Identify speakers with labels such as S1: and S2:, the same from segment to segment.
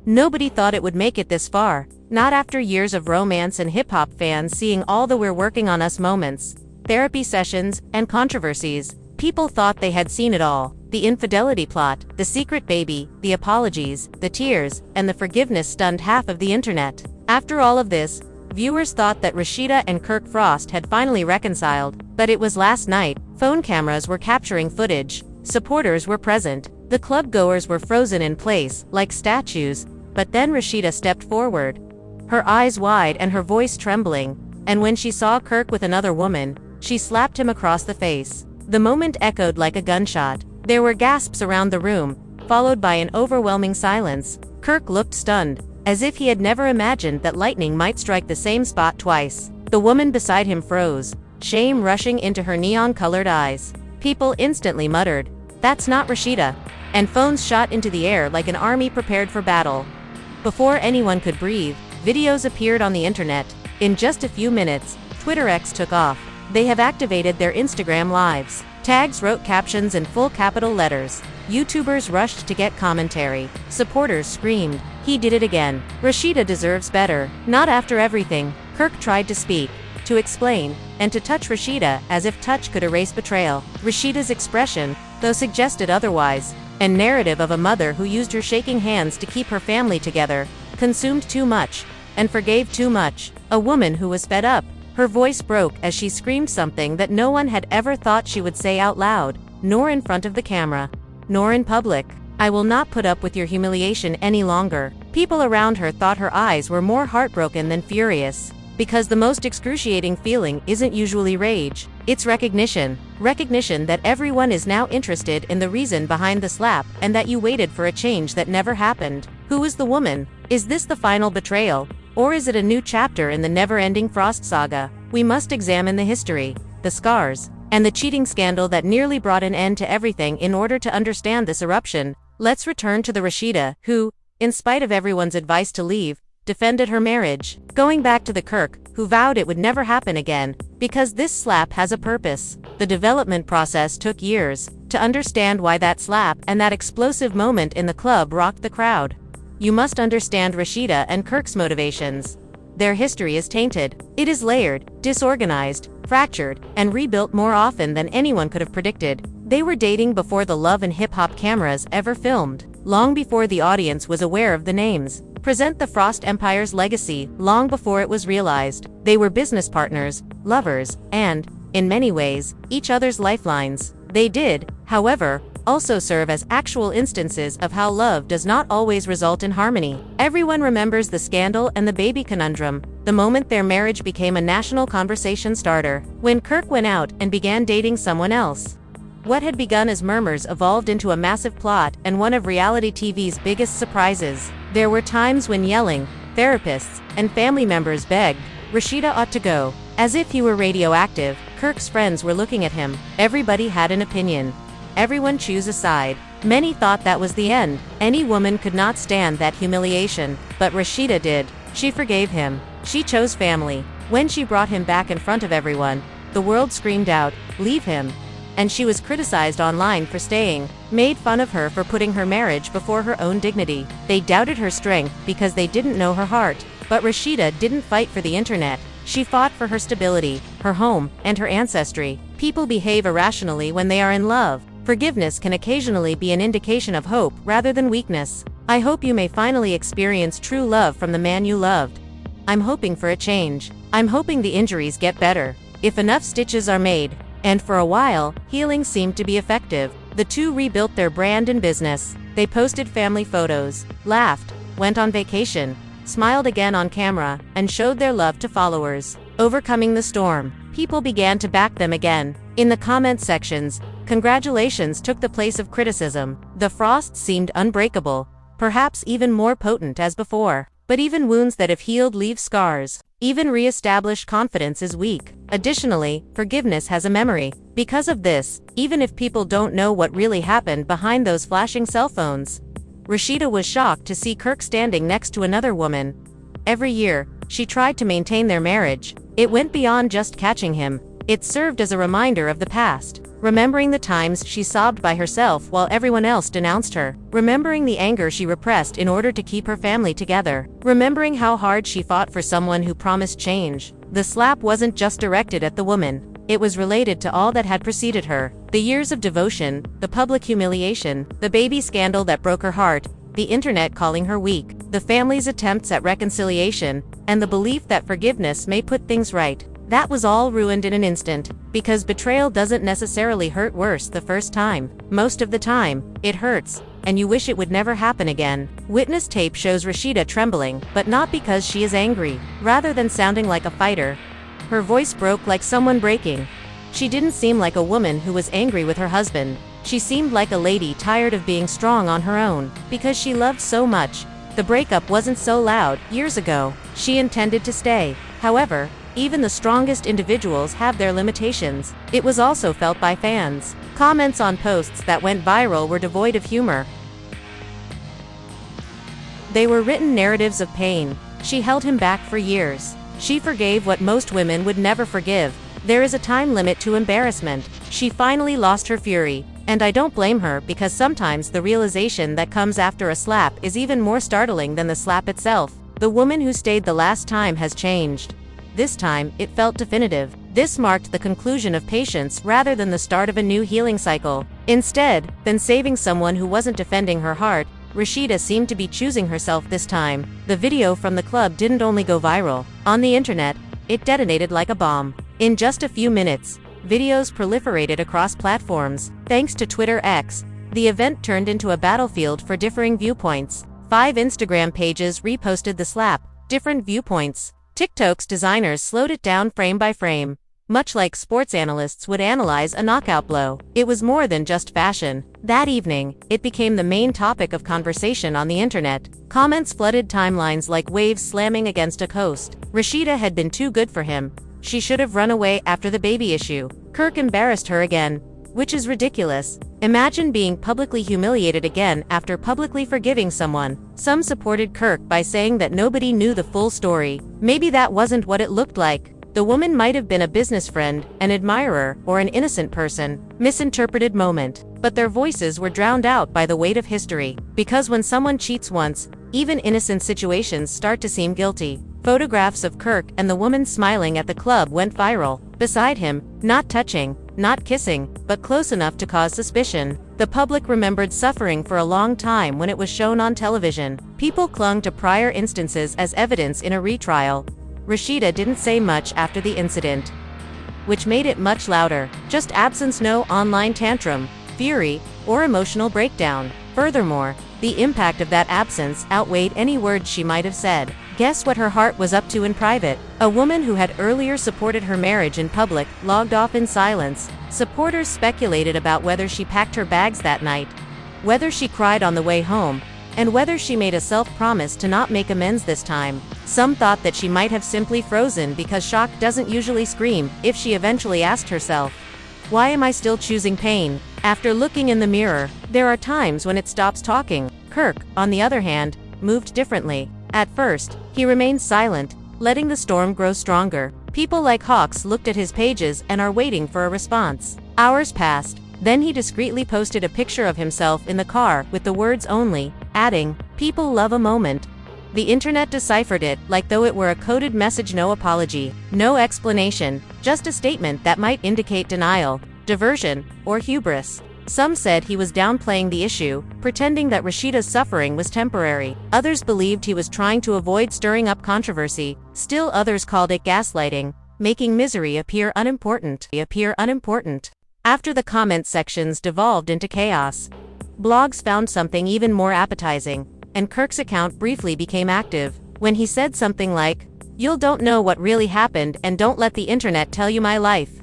S1: Nobody thought it would make it this far, not after years of romance and hip-hop fans seeing all the "we're working on us" moments, therapy sessions, and controversies. People thought they had seen it all. The infidelity plot, the secret baby, the apologies, the tears, and the forgiveness stunned half of the internet. After all of this, viewers thought that Rasheeda and Kirk Frost had finally reconciled, but it was last night. Phone cameras were capturing footage. Supporters were present. The club-goers were frozen in place, like statues, but then Rasheeda stepped forward, her eyes wide and her voice trembling, and when she saw Kirk with another woman, she slapped him across the face. The moment echoed like a gunshot. There were gasps around the room, followed by an overwhelming silence. Kirk looked stunned, as if he had never imagined that lightning might strike the same spot twice. The woman beside him froze, shame rushing into her neon-colored eyes. People instantly muttered, "That's not Rasheeda," and phones shot into the air like an army prepared for battle. Before anyone could breathe, videos appeared on the internet. In just a few minutes, Twitter X took off. They have activated their Instagram lives. Tags wrote captions in full capital letters. YouTubers rushed to get commentary. Supporters screamed, "He did it again. Rasheeda deserves better." Not after everything. Kirk tried to speak, to explain, and to touch Rasheeda as if touch could erase betrayal. Rasheeda's expression, though suggested otherwise, and narrative of a mother who used her shaking hands to keep her family together, consumed too much, and forgave too much. A woman who was fed up. Her voice broke as she screamed something that no one had ever thought she would say out loud, nor in front of the camera, nor in public. "I will not put up with your humiliation any longer." People around her thought her eyes were more heartbroken than furious. Because the most excruciating feeling isn't usually rage, it's recognition. Recognition that everyone is now interested in the reason behind the slap, and that you waited for a change that never happened. Who is the woman? Is this the final betrayal? Or is it a new chapter in the never-ending Frost saga? We must examine the history, the scars, and the cheating scandal that nearly brought an end to everything in order to understand this eruption. Let's return to the Rasheeda, who, in spite of everyone's advice to leave, defended her marriage. Going back to the Kirk, who vowed it would never happen again, because this slap has a purpose. The development process took years. To understand why that slap and that explosive moment in the club rocked the crowd, you must understand Rasheeda and Kirk's motivations. Their history is tainted. It is layered, disorganized, fractured, and rebuilt more often than anyone could have predicted. They were dating before the love and hip-hop cameras ever filmed, long before the audience was aware of the names. Present the Frost Empire's legacy, long before it was realized. They were business partners, lovers, and, in many ways, each other's lifelines. They did, however, also serve as actual instances of how love does not always result in harmony. Everyone remembers the scandal and the baby conundrum, the moment their marriage became a national conversation starter, when Kirk went out and began dating someone else. What had begun as murmurs evolved into a massive plot and one of reality TV's biggest surprises. There were times when yelling, therapists, and family members begged, "Rasheeda ought to go." As if he were radioactive, Kirk's friends were looking at him. Everybody had an opinion. Everyone chose a side. Many thought that was the end. Any woman could not stand that humiliation, but Rasheeda did. She forgave him. She chose family. When she brought him back in front of everyone, the world screamed out, "Leave him." And she was criticized online for staying, made fun of her for putting her marriage before her own dignity. They doubted her strength because they didn't know her heart. But Rasheeda didn't fight for the internet. She fought for her stability, her home, and her ancestry. People behave irrationally when they are in love. Forgiveness can occasionally be an indication of hope rather than weakness. I hope you may finally experience true love from the man you loved. I'm hoping for a change. I'm hoping the injuries get better, if enough stitches are made. And for a while, healing seemed to be effective. The two rebuilt their brand and business. They posted family photos, laughed, went on vacation, smiled again on camera, and showed their love to followers. Overcoming the storm, people began to back them again. In the comment sections, congratulations took the place of criticism. The Frosts seemed unbreakable, perhaps even more potent as before. But even wounds that have healed leave scars. Even re-established confidence is weak. Additionally, forgiveness has a memory. Because of this, even if people don't know what really happened behind those flashing cell phones, Rasheeda was shocked to see Kirk standing next to another woman. Every year, she tried to maintain their marriage. It went beyond just catching him. It served as a reminder of the past. Remembering the times she sobbed by herself while everyone else denounced her. Remembering the anger she repressed in order to keep her family together. Remembering how hard she fought for someone who promised change. The slap wasn't just directed at the woman. It was related to all that had preceded her. The years of devotion, the public humiliation, the baby scandal that broke her heart, the internet calling her weak, the family's attempts at reconciliation, and the belief that forgiveness may put things right. That was all ruined in an instant, because betrayal doesn't necessarily hurt worse the first time. Most of the time, it hurts, and you wish it would never happen again. Witness tape shows Rasheeda trembling, but not because she is angry. Rather than sounding like a fighter, her voice broke like someone breaking. She didn't seem like a woman who was angry with her husband. She seemed like a lady tired of being strong on her own, because she loved so much. The breakup wasn't so loud. Years ago, she intended to stay. However, even the strongest individuals have their limitations. It was also felt by fans. Comments on posts that went viral were devoid of humor. They were written narratives of pain. She held him back for years. She forgave what most women would never forgive. There is a time limit to embarrassment. She finally lost her fury. And I don't blame her, because sometimes the realization that comes after a slap is even more startling than the slap itself. The woman who stayed the last time has changed. This time, it felt definitive. This marked the conclusion of patience rather than the start of a new healing cycle. Instead, than saving someone who wasn't defending her heart, Rasheeda seemed to be choosing herself this time. The video from the club didn't only go viral. On the internet, it detonated like a bomb. In just a few minutes, videos proliferated across platforms. Thanks to Twitter X, the event turned into a battlefield for differing viewpoints. 5 Instagram pages reposted the slap. Different viewpoints. TikTok's designers slowed it down frame by frame, much like sports analysts would analyze a knockout blow. It was more than just fashion. That evening, it became the main topic of conversation on the internet. Comments flooded timelines like waves slamming against a coast. Rasheeda had been too good for him. She should have run away after the baby issue. Kirk embarrassed her again, which is ridiculous. Imagine being publicly humiliated again after publicly forgiving someone. Some supported Kirk by saying that nobody knew the full story. Maybe that wasn't what it looked like. The woman might have been a business friend, an admirer, or an innocent person. Misinterpreted moment. But their voices were drowned out by the weight of history. Because when someone cheats once, even innocent situations start to seem guilty. Photographs of Kirk and the woman smiling at the club went viral. Beside him, not touching, not kissing, but close enough to cause suspicion. The public remembered suffering for a long time when it was shown on television. People clung to prior instances as evidence in a retrial. Rasheeda didn't say much after the incident, which made it much louder. Just absence, no online tantrum, fury, or emotional breakdown. Furthermore, the impact of that absence outweighed any words she might have said. Guess what her heart was up to in private? A woman who had earlier supported her marriage in public logged off in silence. Supporters speculated about whether she packed her bags that night, whether she cried on the way home, and whether she made a self-promise to not make amends this time. Some thought that she might have simply frozen because shock doesn't usually scream. If she eventually asked herself, "Why am I still choosing pain?" After looking in the mirror, there are times when it stops talking. Kirk, on the other hand, moved differently. At first, he remained silent, letting the storm grow stronger. People like hawks looked at his pages and are waiting for a response. Hours passed. Then he discreetly posted a picture of himself in the car with the words "only," adding, "People love a moment." The internet deciphered it like though it were a coded message. No apology, no explanation, just a statement that might indicate denial, diversion, or hubris. Some said he was downplaying the issue, pretending that Rasheeda's suffering was temporary. Others believed he was trying to avoid stirring up controversy. Still others called it gaslighting, making misery appear unimportant. After the comment sections devolved into chaos, blogs found something even more appetizing, and Kirk's account briefly became active. When he said something like, "You'll don't know what really happened and don't let the internet tell you my life."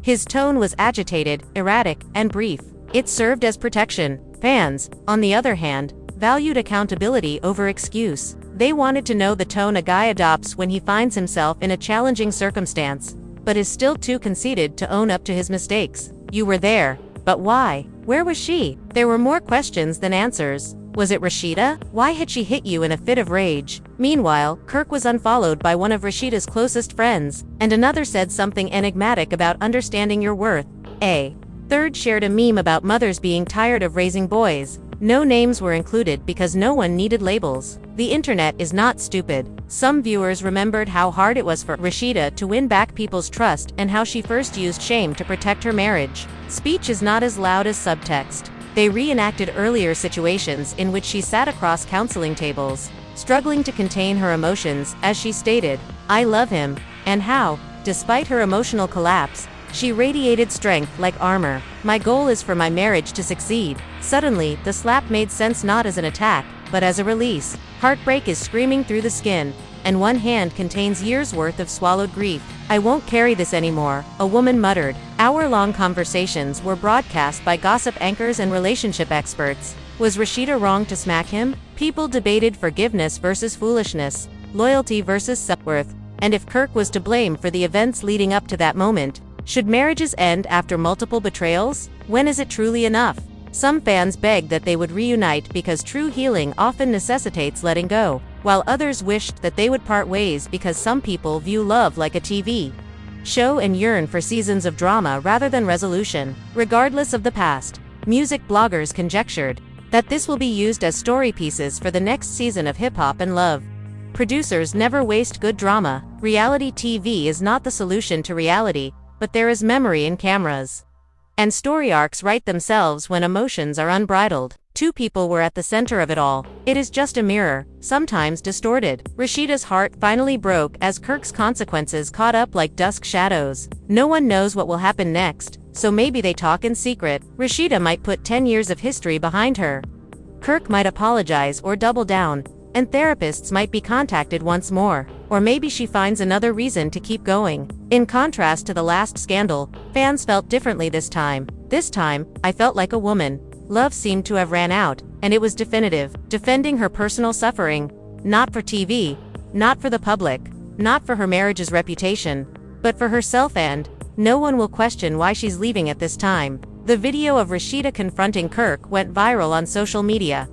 S1: His tone was agitated, erratic, and brief. It served as protection. Fans, on the other hand, valued accountability over excuse. They wanted to know the tone a guy adopts when he finds himself in a challenging circumstance, but is still too conceited to own up to his mistakes. You were there, but why? Where was she? There were more questions than answers. Was it Rasheeda? Why had she hit you in a fit of rage? Meanwhile, Kirk was unfollowed by one of Rasheeda's closest friends, and another said something enigmatic about understanding your worth. A third shared a meme about mothers being tired of raising boys. No names were included because no one needed labels. The internet is not stupid. Some viewers remembered how hard it was for Rasheeda to win back people's trust and how she first used shame to protect her marriage. Speech is not as loud as subtext. They reenacted earlier situations in which she sat across counseling tables, struggling to contain her emotions as she stated, "I love him," and how, despite her emotional collapse, she radiated strength like armor. "My goal is for my marriage to succeed." Suddenly, the slap made sense not as an attack, but as a release. Heartbreak is screaming through the skin, and one hand contains years' worth of swallowed grief. "I won't carry this anymore," a woman muttered. Hour-long conversations were broadcast by gossip anchors and relationship experts. Was Rasheeda wrong to smack him? People debated forgiveness versus foolishness, loyalty versus self-worth, and if Kirk was to blame for the events leading up to that moment. Should marriages end after multiple betrayals? When is it truly enough? Some fans begged that they would reunite because true healing often necessitates letting go, while others wished that they would part ways because some people view love like a TV show and yearn for seasons of drama rather than resolution. Regardless of the past, music bloggers conjectured that this will be used as story pieces for the next season of Hip Hop and Love. Producers never waste good drama. Reality TV is not the solution to reality, but there is memory in cameras. And story arcs write themselves when emotions are unbridled. Two people were at the center of it all. It is just a mirror, sometimes distorted. Rasheeda's heart finally broke as Kirk's consequences caught up like dusk shadows. No one knows what will happen next, so maybe they talk in secret. Rasheeda might put 10 years of history behind her. Kirk might apologize or double down, and therapists might be contacted once more. Or maybe she finds another reason to keep going. In contrast to the last scandal, fans felt differently this time. This time, I felt like a woman. Love seemed to have ran out, and it was definitive, defending her personal suffering. Not for TV, not for the public, not for her marriage's reputation, but for herself, and no one will question why she's leaving at this time. The video of Rasheeda confronting Kirk went viral on social media.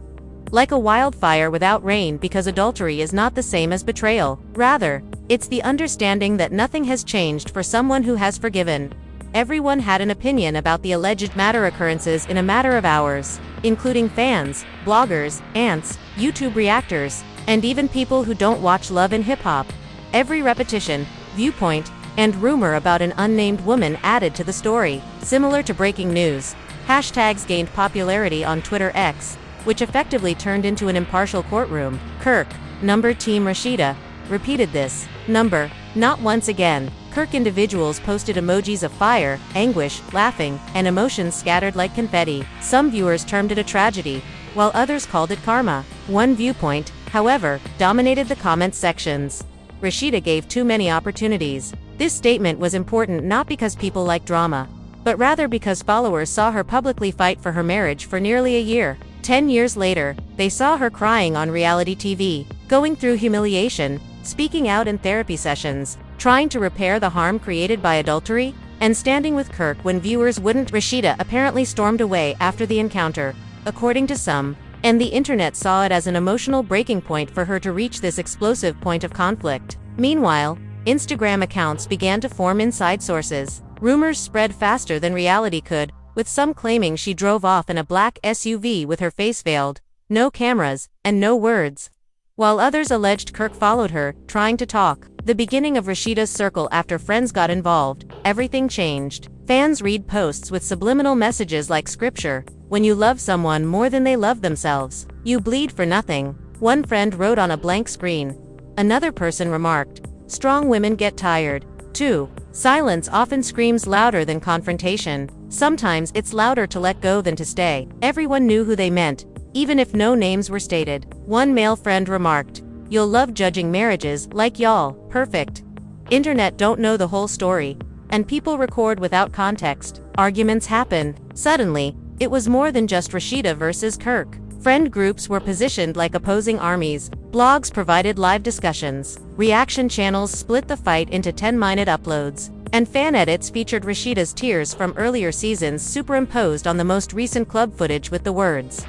S1: Like a wildfire without rain, because adultery is not the same as betrayal. Rather, it's the understanding that nothing has changed for someone who has forgiven. Everyone had an opinion about the alleged matter occurrences in a matter of hours, including fans, bloggers, aunts, YouTube reactors, and even people who don't watch Love and Hip Hop. Every repetition, viewpoint, and rumor about an unnamed woman added to the story. Similar to breaking news, hashtags gained popularity on Twitter X, which effectively turned into an impartial courtroom. Kirk, number Team Rasheeda, repeated this. Number, not once again. Kirk individuals posted emojis of fire, anguish, laughing, and emotions scattered like confetti. Some viewers termed it a tragedy, while others called it karma. One viewpoint, however, dominated the comments sections. Rasheeda gave too many opportunities. This statement was important not because people like drama, but rather because followers saw her publicly fight for her marriage for nearly a year. 10 years later, they saw her crying on reality TV, going through humiliation, speaking out in therapy sessions, trying to repair the harm created by adultery, and standing with Kirk when viewers wouldn't. Rasheeda apparently stormed away after the encounter, according to some, and the internet saw it as an emotional breaking point for her to reach this explosive point of conflict. Meanwhile, Instagram accounts began to form inside sources. Rumors spread faster than reality could, with some claiming she drove off in a black SUV with her face veiled, no cameras, and no words, while others alleged Kirk followed her, trying to talk. The beginning of Rasheeda's circle after friends got involved, everything changed. Fans read posts with subliminal messages like scripture, "When you love someone more than they love themselves, you bleed for nothing." One friend wrote on a blank screen. Another person remarked, "Strong women get tired, too. Silence often screams louder than confrontation. Sometimes it's louder to let go than to stay." Everyone knew who they meant, even if no names were stated. One male friend remarked, "You'll love judging marriages, like y'all, perfect." Internet don't know the whole story, and people record without context. Arguments happen. Suddenly, it was more than just Rasheeda versus Kirk. Friend groups were positioned like opposing armies, blogs provided live discussions, reaction channels split the fight into 10-minute uploads, and fan edits featured Rasheeda's tears from earlier seasons superimposed on the most recent club footage with the words,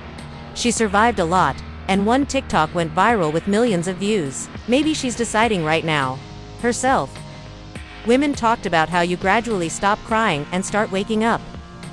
S1: She survived a lot, and one TikTok went viral with millions of views. Maybe she's deciding right now. Herself. Women talked about how you gradually stop crying and start waking up.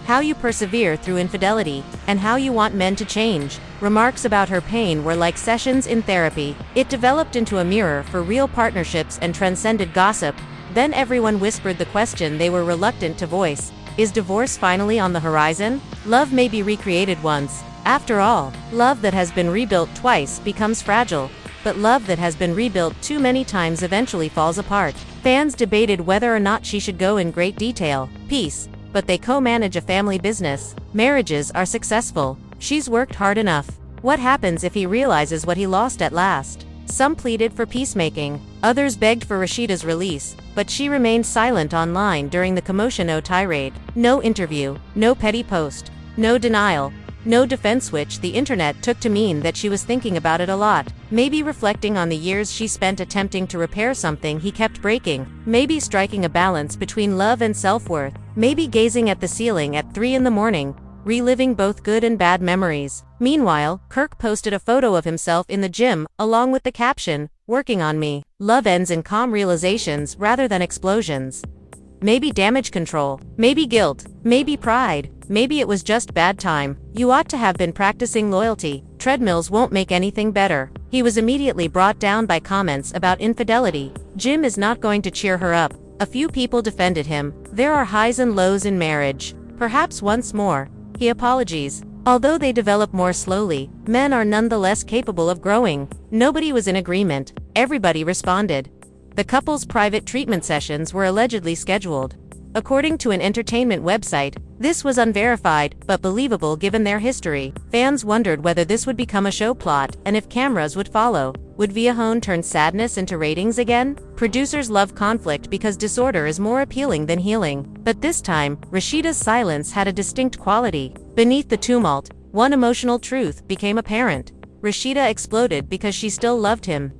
S1: How you persevere through infidelity, and how you want men to change. Remarks about her pain were like sessions in therapy. It developed into a mirror for real partnerships and transcended gossip. Then everyone whispered the question they were reluctant to voice. Is divorce finally on the horizon? Love may be recreated once. After all, love that has been rebuilt twice becomes fragile. But love that has been rebuilt too many times eventually falls apart. Fans debated whether or not she should go in great detail. Peace. But they co-manage a family business. Marriages are successful. She's worked hard enough. What happens if he realizes what he lost at last? Some pleaded for peacemaking. Others begged for Rasheeda's release, but she remained silent online during the commotion tirade. No interview, no petty post, no denial, no defense, which the internet took to mean that she was thinking about it a lot. Maybe reflecting on the years she spent attempting to repair something he kept breaking. Maybe striking a balance between love and self-worth. Maybe gazing at the ceiling at 3 in the morning, reliving both good and bad memories. Meanwhile, Kirk posted a photo of himself in the gym, along with the caption, "Working on me." Love ends in calm realizations rather than explosions. Maybe damage control, maybe guilt, maybe pride, maybe it was just bad time. You ought to have been practicing loyalty. Treadmills won't make anything better. He was immediately brought down by comments about infidelity. Jim is not going to cheer her up. A few people defended him. There are highs and lows in marriage. Perhaps once more. He apologizes. Although they develop more slowly, men are nonetheless capable of growing. Nobody was in agreement. Everybody responded. The couple's private treatment sessions were allegedly scheduled. According to an entertainment website, this was unverified, but believable given their history. Fans wondered whether this would become a show plot, and if cameras would follow. Would Viahone turn sadness into ratings again? Producers love conflict because disorder is more appealing than healing. But this time, Rasheeda's silence had a distinct quality. Beneath the tumult, one emotional truth became apparent. Rasheeda exploded because she still loved him.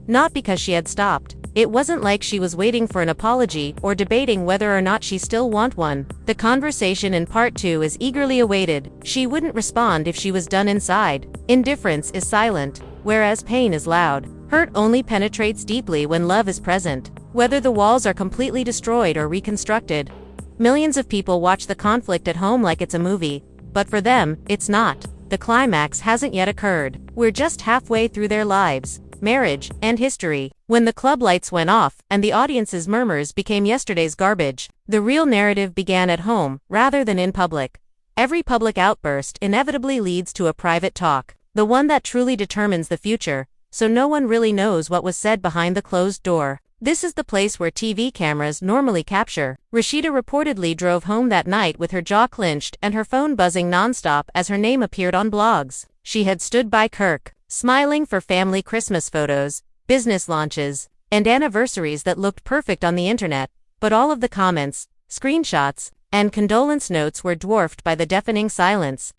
S1: Not because she had stopped. It wasn't like she was waiting for an apology or debating whether or not she still want one. The conversation in part 2 is eagerly awaited. She wouldn't respond if she was done inside. Indifference is silent, whereas pain is loud. Hurt only penetrates deeply when love is present, whether the walls are completely destroyed or reconstructed. Millions of people watch the conflict at home like it's a movie, but for them, it's not. The climax hasn't yet occurred. We're just halfway through their lives, marriage, and history. When the club lights went off and the audience's murmurs became yesterday's garbage, the real narrative began at home, rather than in public. Every public outburst inevitably leads to a private talk, the one that truly determines the future, so no one really knows what was said behind the closed door. This is the place where TV cameras normally capture. Rasheeda reportedly drove home that night with her jaw clenched and her phone buzzing nonstop as her name appeared on blogs. She had stood by Kirk, smiling for family Christmas photos, business launches, and anniversaries that looked perfect on the internet, but all of the comments, screenshots, and condolence notes were dwarfed by the deafening silence.